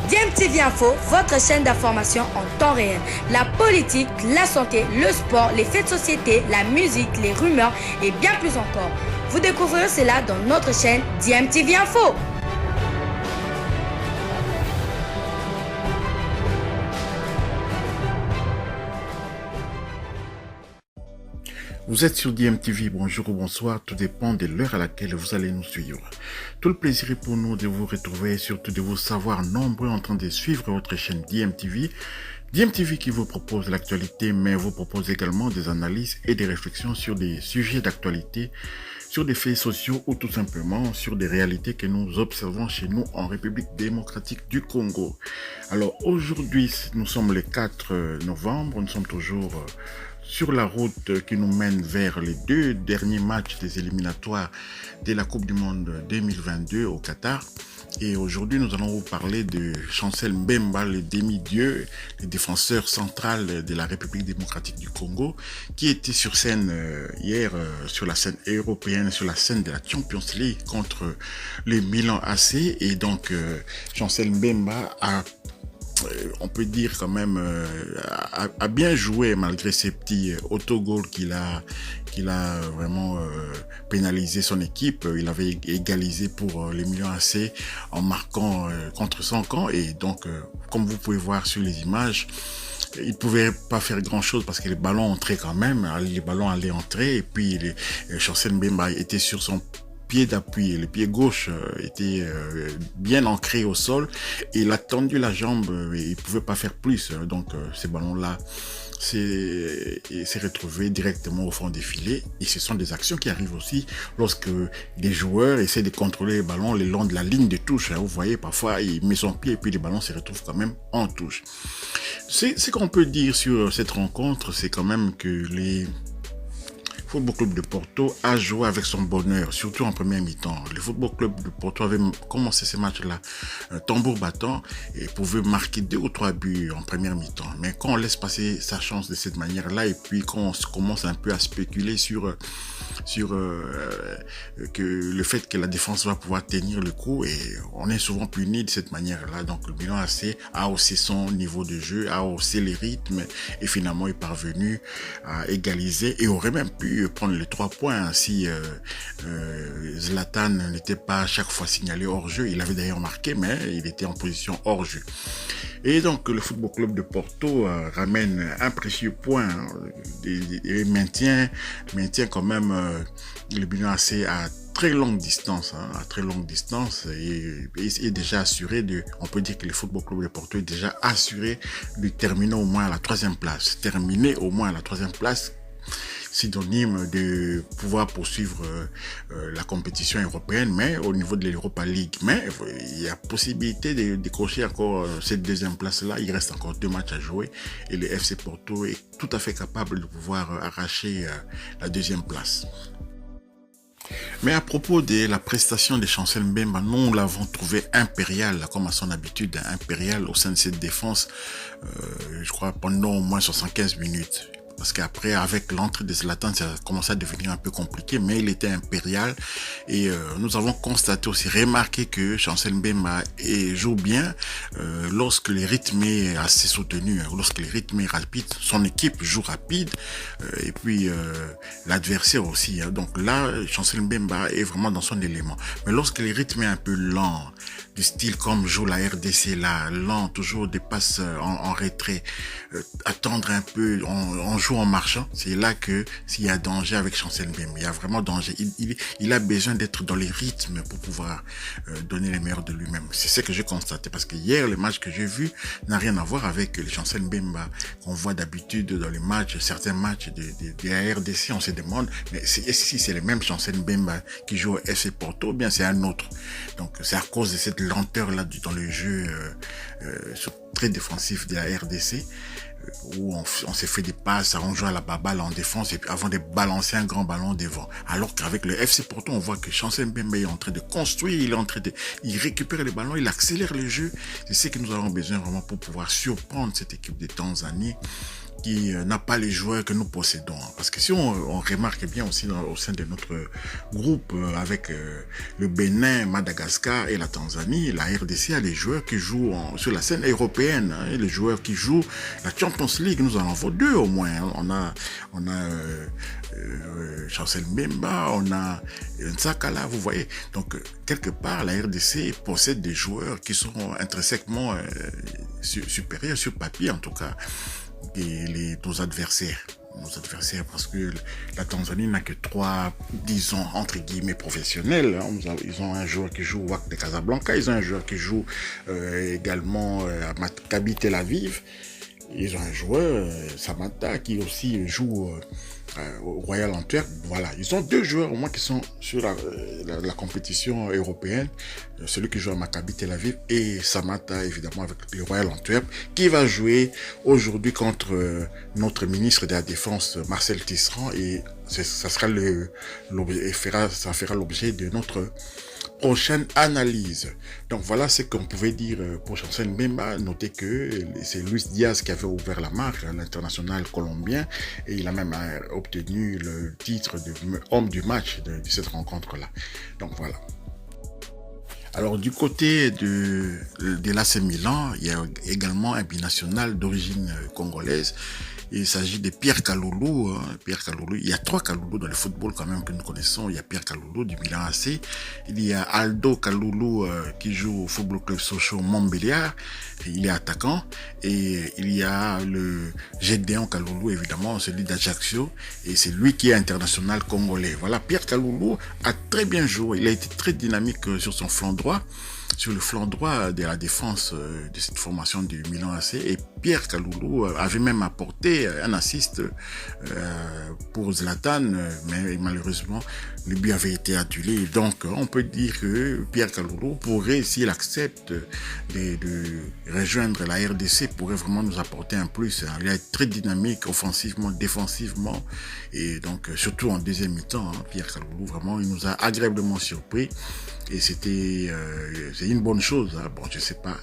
DMTV Info, votre chaîne d'information en temps réel. La politique, la santé, le sport, les faits de société, la musique, les rumeurs et bien plus encore. Vous découvrirez cela dans notre chaîne DMTV Info. Vous êtes sur DMTV, bonjour ou bonsoir, tout dépend de l'heure à laquelle vous allez nous suivre. Tout le plaisir est pour nous de vous retrouver et surtout de vous savoir nombreux en train de suivre votre chaîne DMTV. DMTV qui vous propose l'actualité mais vous propose également des analyses et des réflexions sur des sujets d'actualité, sur des faits sociaux ou tout simplement sur des réalités que nous observons chez nous en République démocratique du Congo. Alors aujourd'hui, nous sommes le 4 novembre, nous sommes toujours sur la route qui nous mène vers les deux derniers matchs des éliminatoires de la Coupe du Monde 2022 au Qatar. Et aujourd'hui, nous allons vous parler de Chancel Mbemba, le demi-dieu, le défenseur central de la République démocratique du Congo, qui était sur scène hier, sur la scène européenne, sur la scène de la Champions League contre le Milan AC. Et donc, Chancel Mbemba on peut dire quand même a bien joué malgré ces petits autogols qu'il a vraiment pénalisé son équipe. Il avait égalisé pour les Milan AC en marquant contre son camp et donc comme vous pouvez voir sur les images, il pouvait pas faire grand chose parce que les ballons entraient quand même, les ballons allaient entrer et puis Chancel Mbemba était sur son pied d'appui, le pied gauche était bien ancré au sol et il a tendu la jambe et il pouvait pas faire plus. Donc ces ballons-là s'est retrouvé directement au fond des filets et ce sont des actions qui arrivent aussi lorsque des joueurs essaient de contrôler les ballons le long de la ligne de touche. Vous voyez, parfois il met son pied et puis les ballons se retrouvent quand même en touche. Ce qu'on peut dire sur cette rencontre, c'est quand même que le Football Club de Porto a joué avec son bonheur, surtout en première mi-temps. Le Football Club de Porto avait commencé ce match-là tambour battant et pouvait marquer 2 ou 3 buts en première mi-temps. Mais quand on laisse passer sa chance de cette manière-là et puis quand on commence un peu à spéculer sur que le fait que la défense va pouvoir tenir le coup et on est souvent puni de cette manière-là. Donc le Milan AC a haussé son niveau de jeu, a haussé les rythmes et finalement est parvenu à égaliser et aurait même pu prendre les 3 points si Zlatan n'était pas à chaque fois signalé hors jeu. Il avait d'ailleurs marqué mais il était en position hors jeu. Et donc le Football Club de Porto ramène un précieux point et maintient quand même le Milan AC à très longue distance, et est déjà assuré on peut dire que le Football Club de Porto est déjà assuré de terminer au moins à la 3e place. Terminer au moins à la 3e place, synonyme de pouvoir poursuivre la compétition européenne, mais au niveau de l'Europa League. Mais il y a possibilité de décrocher encore cette 2e place-là. Il reste encore 2 matchs à jouer et le FC Porto est tout à fait capable de pouvoir arracher la 2e place. Mais à propos de la prestation de Chancel Mbemba, nous l'avons trouvé impérial, comme à son habitude, impérial au sein de cette défense, je crois pendant au moins 75 minutes. Parce qu'après, avec l'entrée de Zlatan, ça a commencé à devenir un peu compliqué, mais il était impérial. Et nous avons constaté aussi, remarqué que Chancel Mbemba joue bien lorsque le rythme est assez soutenu, lorsque le rythme est rapide. Son équipe joue rapide, et puis l'adversaire aussi. Donc là, Chancel Mbemba est vraiment dans son élément. Mais lorsque le rythme est un peu lent, du style comme joue la RDC là, lent, toujours des passes en retrait, attendre un peu, on joue en marchant, c'est là que s'il y a danger avec Chancel Mbemba, il y a vraiment danger. Il a besoin d'être dans les rythmes pour pouvoir donner le meilleur de lui-même. C'est ce que j'ai constaté parce que hier, le match que j'ai vu n'a rien à voir avec le Chancel Mbemba qu'on voit d'habitude dans les matchs, certains matchs de la RDC. On se demande, mais si c'est le même Chancel Mbemba qui joue au FC Porto, ou bien c'est un autre. Donc c'est à cause de cette lenteur là dans le jeu très défensif de la RDC où on s'est fait des passes, on joue à la baballe en défense et puis avant de balancer un grand ballon devant. Alors qu'avec le FC Porto, on voit que Chancel Mbemba est en train de construire, il récupère les ballons, il accélère le jeu. C'est ce que nous avons besoin vraiment pour pouvoir surprendre cette équipe de Tanzanie qui n'a pas les joueurs que nous possédons. Parce que si on remarque bien aussi au sein de notre groupe avec le Bénin, Madagascar et la Tanzanie, la RDC a des joueurs qui jouent sur la scène européenne, hein, et les joueurs qui jouent la Champions League, nous en avons 2 au moins. Hein. On a Chancel Mbemba, on a Nzakala, vous voyez. Donc quelque part, la RDC possède des joueurs qui sont intrinsèquement supérieurs sur papier en tout cas, nos adversaires, parce que la Tanzanie n'a que 3, disons, entre guillemets, professionnels. Ils ont un joueur qui joue au WAC de Casablanca, ils ont un joueur qui joue également à Maccabi Tel Aviv, ils ont un joueur, Samata, qui aussi joue au Royal Antwerp. Voilà, ils ont 2 joueurs au moins qui sont sur la compétition européenne, celui qui joue à Maccabi Tel Aviv et Samata évidemment avec le Royal Antwerp, qui va jouer aujourd'hui contre notre ministre de la Défense Marcel Tisserand, et ça fera l'objet de notre prochaine analyse. Donc voilà ce qu'on pouvait dire pour Chancel Mbemba. Notez que c'est Luis Diaz qui avait ouvert la marque à l'international colombien, et il a même obtenu le titre de homme du match de cette rencontre-là. Donc voilà. Alors du côté de l'AC Milan, il y a également un binational d'origine congolaise. Il s'agit de Pierre Kaloulou. Pierre Kaloulou. Il y a 3 Kaloulou dans le football quand même que nous connaissons. Il y a Pierre Kaloulou du Milan AC. Il y a Aldo Kaloulou qui joue au Football Club Sochaux Montbéliard. Il est attaquant. Et il y a le Gédéon Kaloulou évidemment, celui d'Ajaccio. Et c'est lui qui est international congolais. Voilà, Pierre Kaloulou a très bien joué. Il a été très dynamique sur son flanc droit. Sur le flanc droit de la défense de cette formation du Milan AC, et Pierre Kaloulou avait même apporté un assist pour Zlatan, mais malheureusement le but avait été annulé. Donc on peut dire que Pierre Kaloulou pourrait, s'il accepte de rejoindre la RDC, pourrait vraiment nous apporter un plus. Il est très dynamique offensivement, défensivement, et donc surtout en deuxième mi-temps, hein, Pierre Kaloulou vraiment il nous a agréablement surpris. Et c'est une bonne chose. Hein. Bon, je sais pas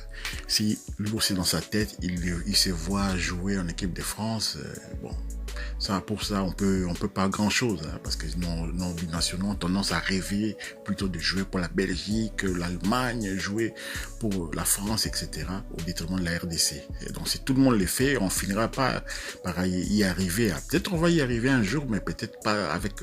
si lui aussi dans sa tête, il se voit jouer en équipe de France. Bon, ça, pour ça, on peut pas grand chose, hein, parce que nos binationaux ont tendance à rêver plutôt de jouer pour la Belgique, l'Allemagne, jouer pour la France, etc., au détriment de la RDC. Et donc, si tout le monde le fait, on finira pas par y arriver. Peut-être on va y arriver un jour, mais peut-être pas avec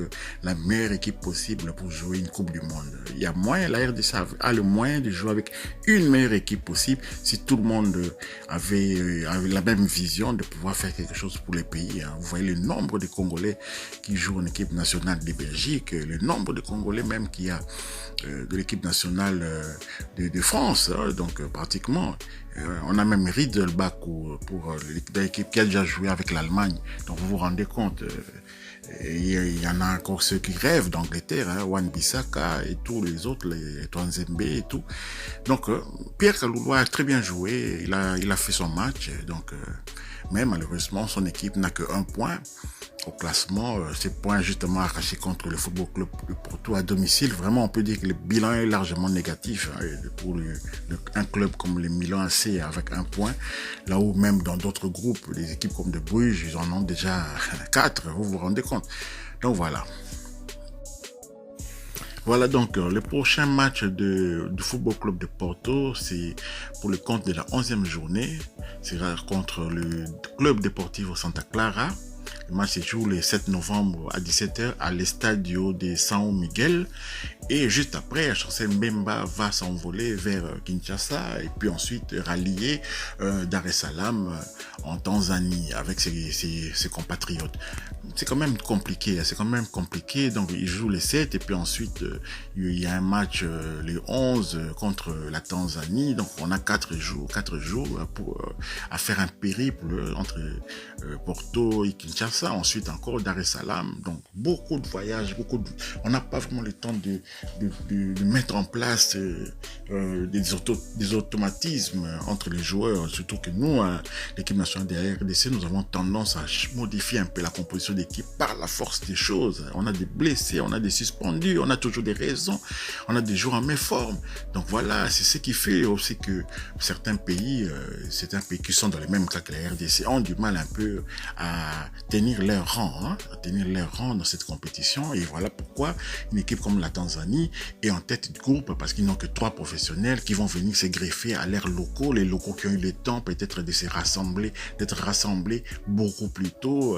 la meilleure équipe possible pour jouer une Coupe du Monde. Il y a moyen, la RDC a le moyen de jouer avec une meilleure équipe possible si tout le monde avait la même vision de pouvoir faire quelque chose pour les pays. Hein. Vous voyez le nombre de Congolais qui jouent en équipe nationale de Belgique, le nombre de Congolais même qu'il y a de l'équipe nationale de France. Hein. Donc pratiquement, on a même Riedelbach pour l'équipe qui a déjà joué avec l'Allemagne. Donc vous vous rendez compte, il y en a encore ceux qui rêvent d'Angleterre, hein, Wan-Bissaka et tous les autres, les Twanzembe et tout. Donc Pierre Kaloulou a très bien joué, il a fait son match, donc mais malheureusement son équipe n'a que 1 point au classement. Ces points justement arrachés contre le Football Club de Porto à domicile. Vraiment, on peut dire que le bilan est largement négatif, hein, pour un club comme le Milan AC avec 1 point. Là où même dans d'autres groupes, des équipes comme de Bruges, ils en ont déjà 4. Vous vous rendez compte? Donc voilà. Voilà donc le prochain match du Football Club de Porto, c'est pour le compte de la 11e journée. C'est contre le Club Deportivo Santa Clara. Le match se joue le 7 novembre à 17h à l'Estadio de São Miguel. Et juste après, Chancel Mbemba va s'envoler vers Kinshasa et puis ensuite rallier Dar es Salaam en Tanzanie avec ses compatriotes. C'est quand même compliqué, Donc il joue les 7 et puis ensuite il y a un match le 11 contre la Tanzanie. Donc on a 4 jours à faire un périple entre Porto et Kinshasa. Ensuite encore Dar es Salaam. Donc beaucoup de voyages, on n'a pas vraiment le temps de mettre en place des automatismes entre les joueurs, surtout que nous, l'équipe nationale de la RDC, nous avons tendance à modifier un peu la composition composition d'équipe par la force des choses. On a des blessés, on a des suspendus, on a toujours des raisons, on a des joueurs en méforme. Donc voilà, c'est ce qui fait aussi que certains pays qui sont dans les mêmes cas que la RDC ont du mal un peu à tenir leur rang, dans cette compétition. Et voilà pourquoi une équipe comme la Tanzanie est en tête du groupe, parce qu'ils n'ont que 3 professionnels qui vont venir se greffer à leurs locaux, les locaux qui ont eu le temps peut-être de se rassembler, d'être rassemblés beaucoup plus tôt,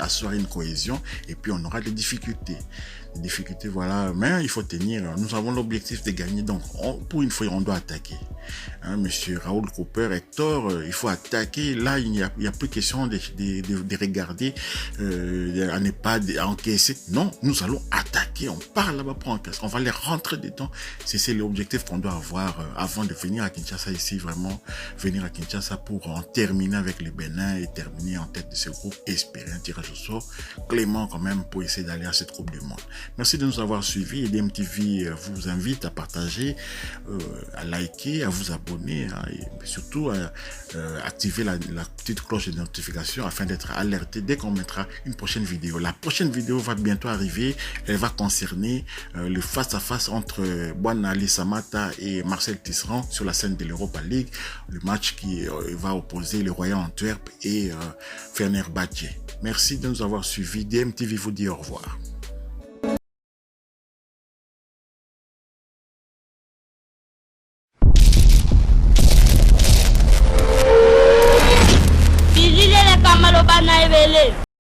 assurer une cohésion, et puis on aura des difficultés. Voilà, mais il faut tenir. Nous avons l'objectif de gagner, donc pour une fois on doit attaquer. Monsieur Raoul Cooper, Hector, il faut attaquer. Là, il n'y a plus question de regarder, à ne pas encaisser. Non, nous allons attaquer. On part là-bas pour encaisser. On va les rentrer dedans. C'est l'objectif qu'on doit avoir avant de venir à Kinshasa ici, vraiment venir à Kinshasa pour en terminer avec les Bénin et terminer en tête de ce groupe, espérer un tirage au sort clément quand même pour essayer d'aller à cette Coupe du Monde. Merci de nous avoir suivis. EDM TV vous invite à partager, à liker, à vous abonner, et surtout à activer la petite cloche de notification afin d'être alerté dès qu'on mettra une prochaine vidéo. La prochaine vidéo va bientôt arriver. Elle va concerner le face-à-face entre Bwana Ali Samata et Marcel Tisserand sur la scène de l'Europa League. Le match qui va opposer le Royal Antwerp et Fenerbahçe. Merci de nous avoir suivis. EDM TV vous dit au revoir. Kamalo bana ebele